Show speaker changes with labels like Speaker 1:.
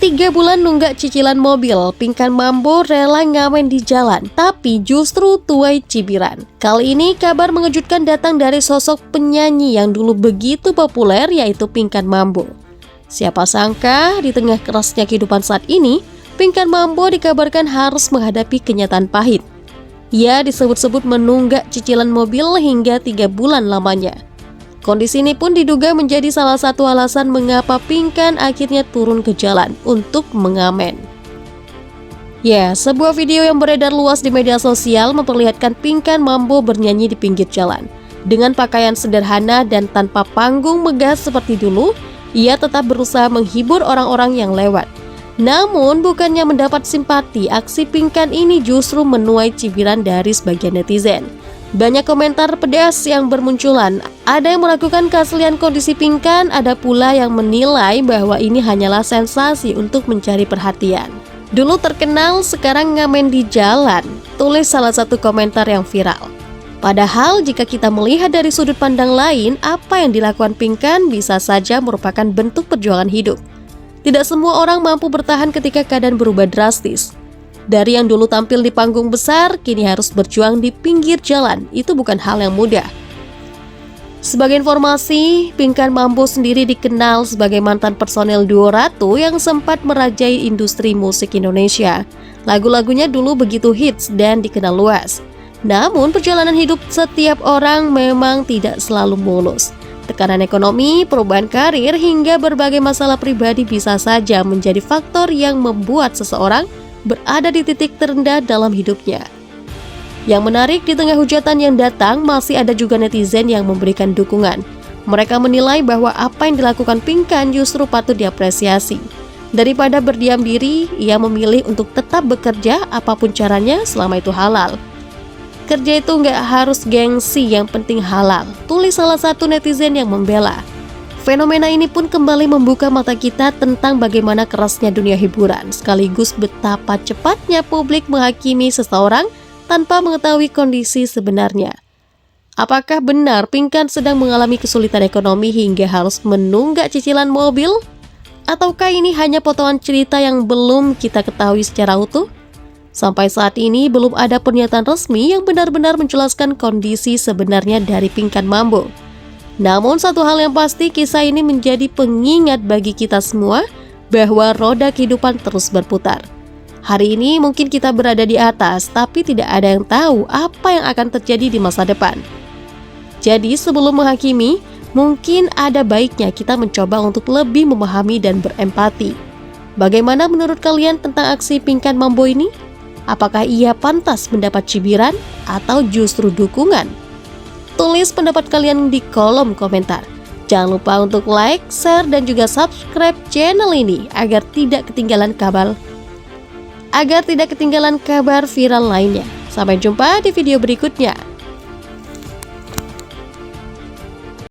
Speaker 1: 3 bulan nunggak cicilan mobil, Pinkan Mambo rela ngamen di jalan, tapi justru tuai cibiran. Kali ini kabar mengejutkan datang dari sosok penyanyi yang dulu begitu populer, yaitu Pinkan Mambo. Siapa sangka di tengah kerasnya kehidupan saat ini, Pinkan Mambo dikabarkan harus menghadapi kenyataan pahit. Ia disebut-sebut menunggak cicilan mobil hingga 3 bulan lamanya. Kondisi ini pun diduga menjadi salah satu alasan mengapa Pinkan akhirnya turun ke jalan untuk mengamen. Ya, sebuah video yang beredar luas di media sosial memperlihatkan Pinkan Mambo bernyanyi di pinggir jalan. Dengan pakaian sederhana dan tanpa panggung megah seperti dulu, ia tetap berusaha menghibur orang-orang yang lewat. Namun, bukannya mendapat simpati, aksi Pinkan ini justru menuai cibiran dari sebagian netizen. Banyak komentar pedas yang bermunculan. Ada yang meragukan keaslian kondisi Pinkan, ada pula yang menilai bahwa ini hanyalah sensasi untuk mencari perhatian. Dulu terkenal, sekarang ngamen di jalan, tulis salah satu komentar yang viral. Padahal jika kita melihat dari sudut pandang lain, apa yang dilakukan Pinkan bisa saja merupakan bentuk perjuangan hidup. Tidak semua orang mampu bertahan ketika keadaan berubah drastis. Dari yang dulu tampil di panggung besar, kini harus berjuang di pinggir jalan. Itu bukan hal yang mudah. Sebagai informasi, Pinkan Mambo sendiri dikenal sebagai mantan personel duo Ratu yang sempat merajai industri musik Indonesia. Lagu-lagunya dulu begitu hits dan dikenal luas. Namun perjalanan hidup setiap orang memang tidak selalu mulus. Tekanan ekonomi, perubahan karir, hingga berbagai masalah pribadi bisa saja menjadi faktor yang membuat seseorang berada di titik terendah dalam hidupnya. Yang menarik, di tengah hujatan yang datang, masih ada juga netizen yang memberikan dukungan. Mereka menilai bahwa apa yang dilakukan Pinkan justru patut diapresiasi. Daripada berdiam diri, ia memilih untuk tetap bekerja apapun caranya selama itu halal. Kerja itu nggak harus gengsi, yang penting halal, tulis salah satu netizen yang membela. Fenomena ini pun kembali membuka mata kita tentang bagaimana kerasnya dunia hiburan, sekaligus betapa cepatnya publik menghakimi seseorang tanpa mengetahui kondisi sebenarnya. Apakah benar Pinkan sedang mengalami kesulitan ekonomi hingga harus menunggak cicilan mobil? Ataukah ini hanya potongan cerita yang belum kita ketahui secara utuh? Sampai saat ini belum ada pernyataan resmi yang benar-benar menjelaskan kondisi sebenarnya dari Pinkan Mambo. Namun satu hal yang pasti, kisah ini menjadi pengingat bagi kita semua bahwa roda kehidupan terus berputar. Hari ini mungkin kita berada di atas, tapi tidak ada yang tahu apa yang akan terjadi di masa depan. Jadi sebelum menghakimi, mungkin ada baiknya kita mencoba untuk lebih memahami dan berempati. Bagaimana menurut kalian tentang aksi Pinkan Mambo ini? Apakah ia pantas mendapat cibiran atau justru dukungan? Tulis pendapat kalian di kolom komentar. Jangan lupa untuk like, share, dan juga subscribe channel ini agar tidak ketinggalan kabar viral lainnya. Sampai jumpa di video berikutnya.